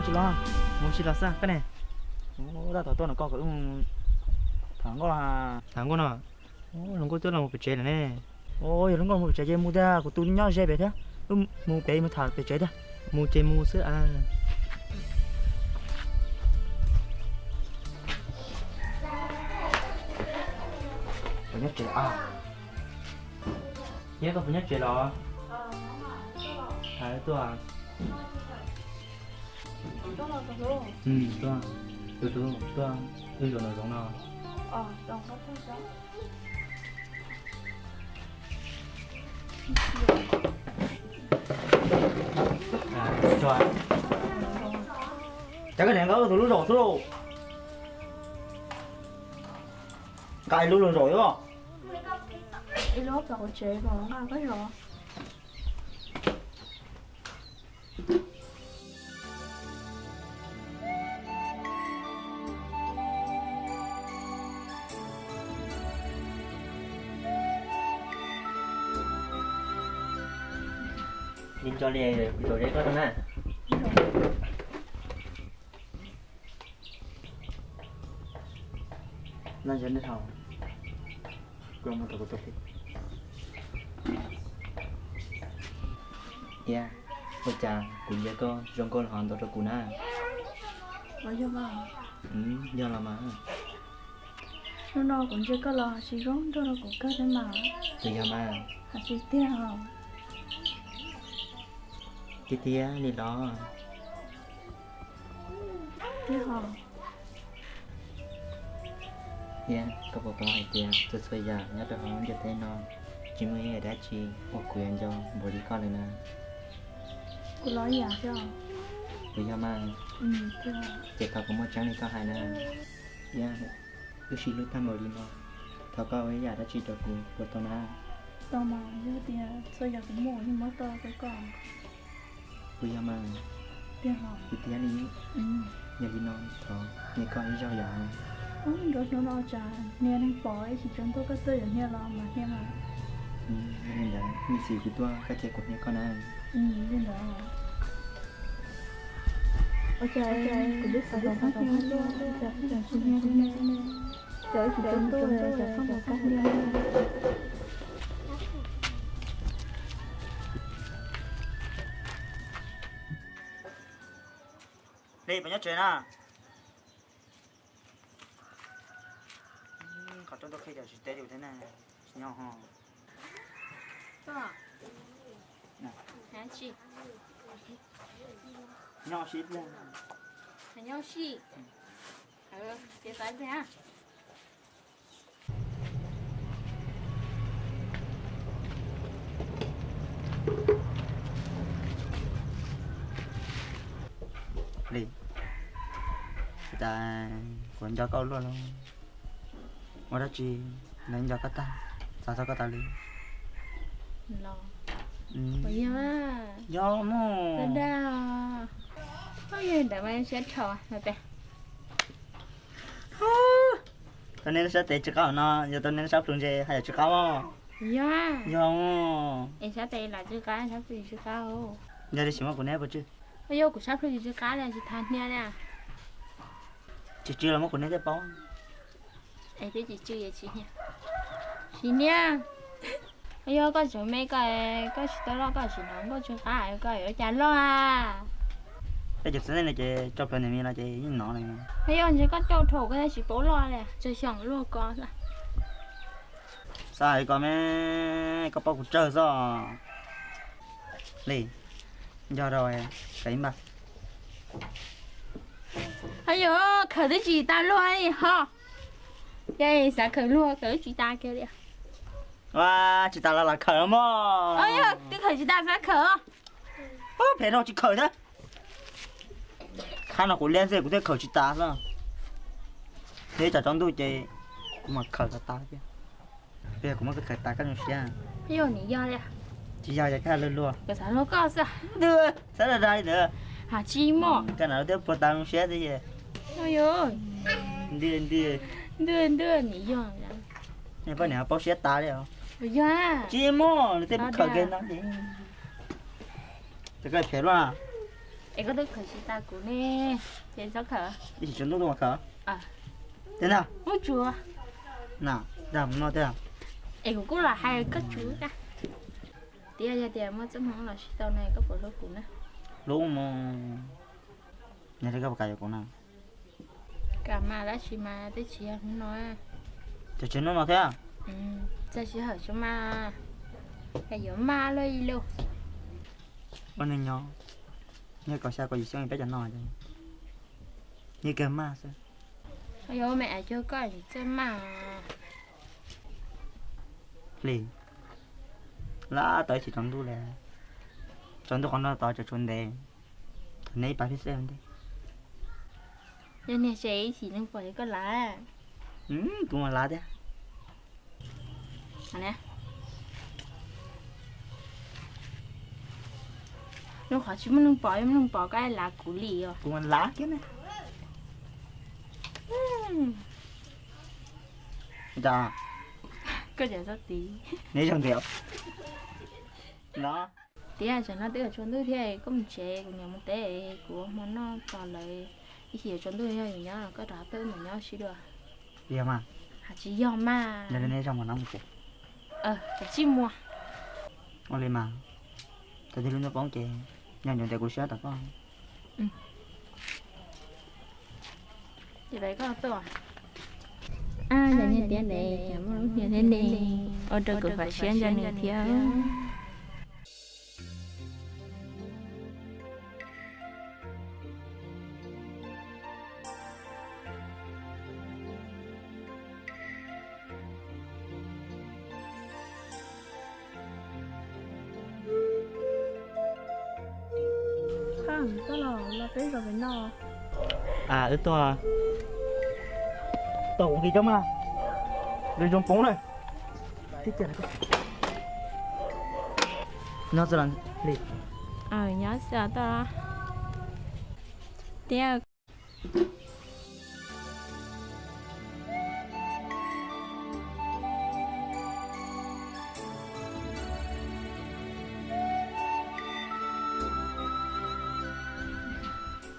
nó chỉ lo muốn chỉ là sao cái này đã tao nó có cái thằng con nào nó có tôi là một cái chế này ôi nó còn một cái chế mua ra của tôi nhau chế về thế mua cái mà thả cái chế đó mua chế mua sữa à phải nhất chế à nhớ có phải nhất chế đó tôi à tôi rồi nó giống nào giống có thôi giống rồi chắc cái này có tôi lúc rồi cài lúc rồi đúng không đi lốp vào chế vào nó cái rồi nhìn cho đi rồi đấy có thằng nào nó dẫn đến thầu còn một tổ chức yeah ôi chà cũng vậy con trong con hoàn toàn của na bao nhiêu mà giờ là mà nó cũng chưa có lo chỉ rong cho nó cũng có đấy mà từ giờ mà chỉ tiếc không tía đi đó tiếc không yeah có bộ hay tiền tôi xây ra nhớ tôi không được thế nó chỉ mới đã chi một quyền cho bố đi con này nè cô nói gì cho từ giờ mà tiếc chỉ tao có một trắng này có hai nè yeah cứ chỉ lúc tham bố đi mà tao có ấy giả đã chi cho của tao na tao mà nhớ tiền xây ra cũng mua nhưng mà tao cái còn bây giờ mà tiếc không tía đi nhà đi non thọ nhà con đi rau dọn rồi nó chả nghe đang bỏ chỉ chúng tôi có tư nghe lo mà nghe mà nên làมีสีกี่ตัวก็เจ๊กดนี้ก็ได้ nên đó ok cũng biết phải không nghe luôn chả nghe trời chỉ chúng tôi là chả không có cách nghe đi phải nhớ chuyện à có trong đó khi giờ chỉ té điều thế này nhau hò nè chị nhau xít lên nhau chị tiếp tới thế à đi ta còn cho câu luôn không ở đó chị nên cho cái ta sao cái ta đi lo bây giờ do mà đau bây giờ để mai sẽ thở mà bé cho nên sẽ tệ chữ cáo nó giờ tôi nên sắp xuống chơi hay là chữ cáo không do em sẽ tệ là chữ cá sắp xuống chữ cáo giờ đi xem của nè chứ bây giờ cũng sắp xuống chữ cá là chữ than nha nè chị chưa là một của nè cái bóng em biết chị chưa vậy chị nha bây giờ có chỗ mấy cái tao lo có chuyện nó có chuyện cả cái ở nhà lo à cái chụp này chị cho phần này mình là chị những nó này bây giờ chỉ có cho thổ cái chị bố lo nè cho chẳng lo con rồi sao có mấy có bao của chơi sao đi do rồi cái mà bây giờ khởi cái gì ta lo đi ha đây sẽ khởi lo khởi chị ta kia đi wow chị ta là khởi mà ơi cái khởi chị ta sẽ khởi phải đâu chị khởi thế khăn nào của lên dây của thế khởi chị ta sao thế chả trong tôi chị cũng mà khởi ta kia bây giờ cũng mà cái khởi ta cái gì à bây giờ你要呀chị giao cho cái lên luôn cái sao nó có sao đưa sao là đây nữa hả chi mò cái nào tiếp vào tao xe thế gì ôi ơi đưa 你用呀 này bao nhiêu bao xe ta đấy không bây giờ chị mua tiếp khởi cái nó gì cái phải luôn à Em có được khởi sĩ ta của nè. Trên sao khởi? Đi chỉ chuẩn tôi mà khở. À. Thế nào? Ôi chùa. Nào, làm nó thế nào? Em cũng là hai cái chú cả. Tia tia mà chấm không là sĩ tao này có bộ lô của nè. Lúc mà nhà thấy các cái của nào? Cả mà đã chỉ mà tới chị không nói. Cho chuyện nó thế à? Ừ, cho chị hỏi cho mà. Cái giống ma lơi luôn. Con này nhỏ. Như có sao có gì xong bé cho nói thôi. Như cái ma sao? Ôi mẹ cho coi gì chứ mà. Liền. Lá tới chỉ trong đu là. Trong đu con nó to cho chuẩn đề. Này bà biết xem đi. Nên nè chị chỉ nên phải có lá. Cũng là lá đấy. Nè. Nó khó chứ mình không bỏ cái lá củ lì rồi. Cũng là lá kia này. Dạ. Có vẻ rất tí. Nếu chẳng hiểu. Đó. Tí là cho nó tức là chuẩn tôi thì có một chế của nhà một tế của mà nó còn lại ý chỉ chuẩn tôi thì nhớ là có đó tới mà nhớ xí được. Hiểu mà. Hả chỉ do mà. Nên trong một năm một. Phải chi mua. Ông lên mà. Tại vì lúc nó bóng chè. Nhà nhận tại của xe tập con. Thì đấy có tôi à? À, nhà nhà tiền này, nhà muốn nhà thế này. Ở đây cũng phải xuyên cho nên thiếu. Không, đó là tới rồi phải no. À, ít to à. Tổng gì cho mà. Lên trong phóng này. Thích chả này. Nó sẽ làm gì? Nhớ sợ ta. Tiếp.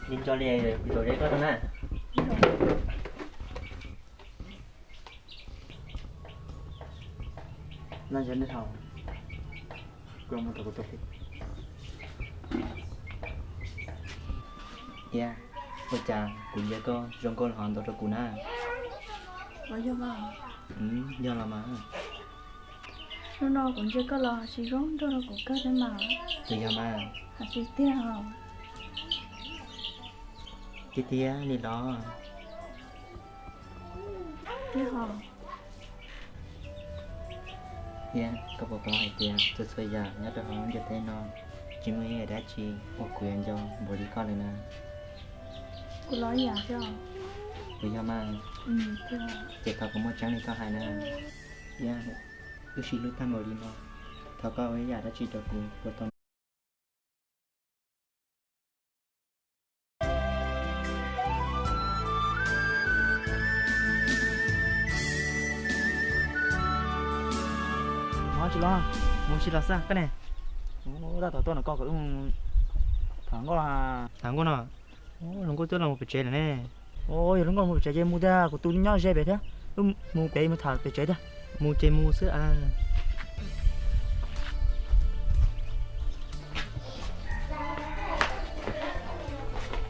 Nhìn cho lẹ rồi đấy có thằng này. Nó dẫn đến thầu. Còn một cái topic. Yeah. Bây giờ cũng giờ có trong con hoàn toàn của na. Nói cho bà. Do là mà. Nó cũng chưa có lo chỉ rong đó cũng có thế mà. Thì giờ mà. Hả chị tiếc không? Chị tía đi đó. Tiếc không? Yeah, có bộ có hay tiền, tôi xây giờ nhớ được không giờ tên nó. Chỉ mới đã chi một quyền cho bố đi con này nè. Cô nói gì chứ? Bây giờ mà. Tiếc không? Chị có một trắng này có hai nè. Yeah, cứ chỉ lúc tham mồi đi mà. Thảo có ấy giờ đã chi cho của tôi. Chị lo muốn chị là sao cái này đã tao nó có cái thằng con nào nó có tôi là một cái chế này nè ôi nó còn một cái chế mua ra của tôi nhau chế vậy thế mua cái mà thả cái chế đó mua chế mua sữa à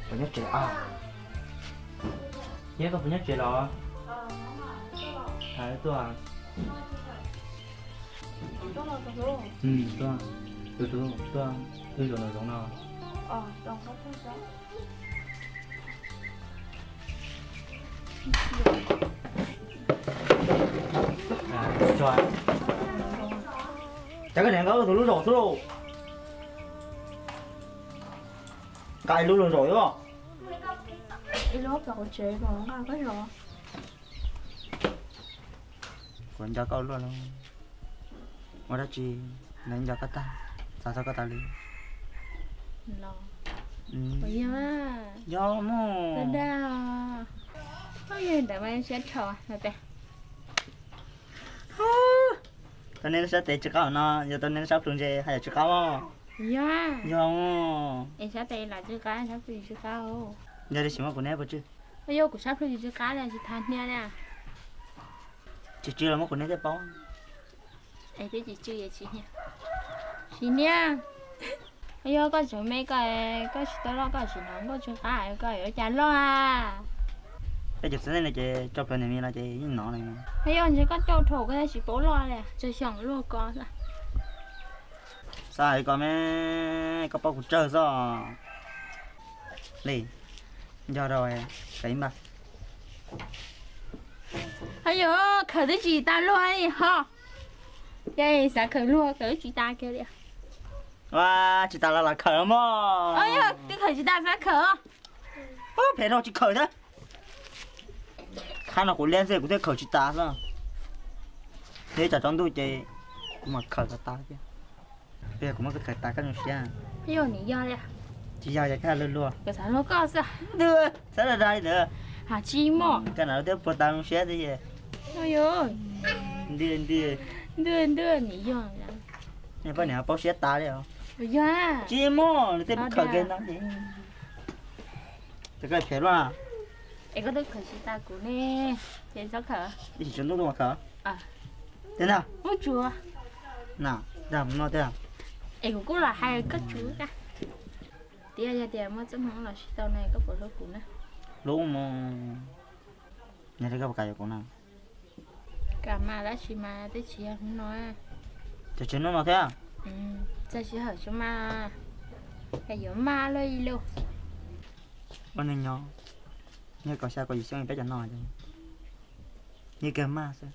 phải nhất chế à nhớ có phải nhất chế đó thả tôi à Đó là cái đó. tôi rồi nó giống nào Đồng có thế đó. Rồi chắc cái này có tôi lúc rồi thôi cài lúc rồi đúng không Cái lốp là có chế mà nó ngang cái rồi. còn cho câu luôn mà đã chi nên cho cái ta sao cái ta đi Lo. Bây giờ mà. do mà Đa. Có gì để mà sẽ thở rồi bé. tôi nên sẽ để cho nó giờ tôi nên sắp xuống chơi hay là cho cáo 呀，哟，em sao đây là chưa cá sao phải chưa cá ô. 你这喜欢过年不吃？ Bây giờ cũng sao phải chưa cá là chỉ than nha nè. 吃了么过年再包。 Em biết chị chưa vậy chị nha. Chị nha. Bây giờ có chỗ mấy cái đó là cái gì nó có chưa cá cái ở chả lo à. 这就是那些照片里面那些人拿的。 Bây giờ chỉ có trâu thổ cái chỉ bố lo nè, cho xong lo con là. Sao có mấy có bao củ trơ sao? Lì, giờ rồi, cái mà. Bây giờ khởi cái gì ta lo đi ha. Đây sẽ khởi lo khởi chị ta kia đi. Wow, chị ta là khởi mà. Ôi ơi, cái khởi chị ta sẽ khởi. Ơ, phải đâu chị khởi thế? Khá là của lên xe của thế khởi chị ta sao? Thế chả trong tôi chị mà khởi cả ta chứ. Bây giờ cũng mới khởi ta cái nó xe. Bây giờ你要呀. Chị giao cho cái lên luôn. Cái sao nó có sao? Đưa, sao là ra được? Hả chi mò. Cái nào tiếp phụ ta nó xe thế gì? Ôi ơi. Đưa. Đưa你要呀. Này bao nhiêu bao xe ta đấy không? Bây giờ. Chị mò, nó tiếp khởi cái nó gì? Cái phải luôn à? Em có được khởi chị ta của nè. Chị sao khởi? Chị chuẩn đúng mà khởi. À. Thế nào? Ôi chúa. Nào, làm nó thế nào? Em cũng là hai cái chú cả. Tia mà chẳng không là tao này có bộ lô của nó. Lúc mà nhà đây có cái của nào? Cả mà đã chỉ mà tới chị không nói. Cho chuyện nó thế à? Ừ, giờ chỉ hỏi cho mà cái gì mà lấy luôn. Con này nhỏ, như có sao có gì xong bé chẳng nói chứ? Như cái ma sao?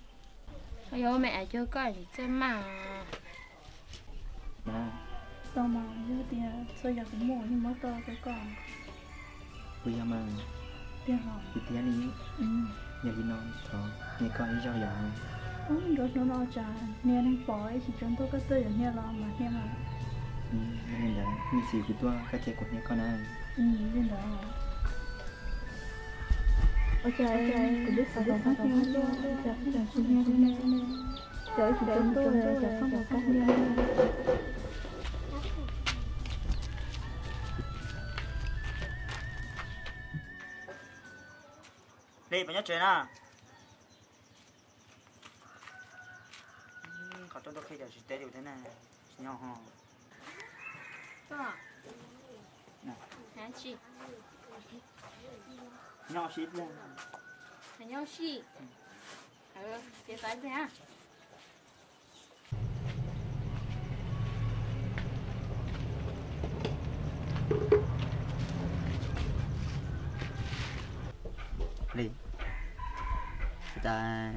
Ôi dồi mẹ cho coi gì chứ mà. Tao mà như tiền sao giờ cũng mua nhưng mà tao cái con bây giờ mà tiền họ thì tiền đi nhà đi non thọ nhà con đi rau dọn không được nó trả nè đang bỏ chỉ trong tôi có tư ở nè lo mà nè mà nên là mình chỉ cái tua cái chế của nhà con này nên đó ok cũng biết sao không phát nè luôn chả chỉ nè nè chả chỉ trong tôi là chả không có phát nè. Đi, phải nhớ chuyện à? Có trong đó khi giờ chỉ tế điều thế này, nhỏ hò. Có. Nè. Hả chị? Nhỏ xíu lên. Hả nhau chị? Chị phải thế à? Đi. Ta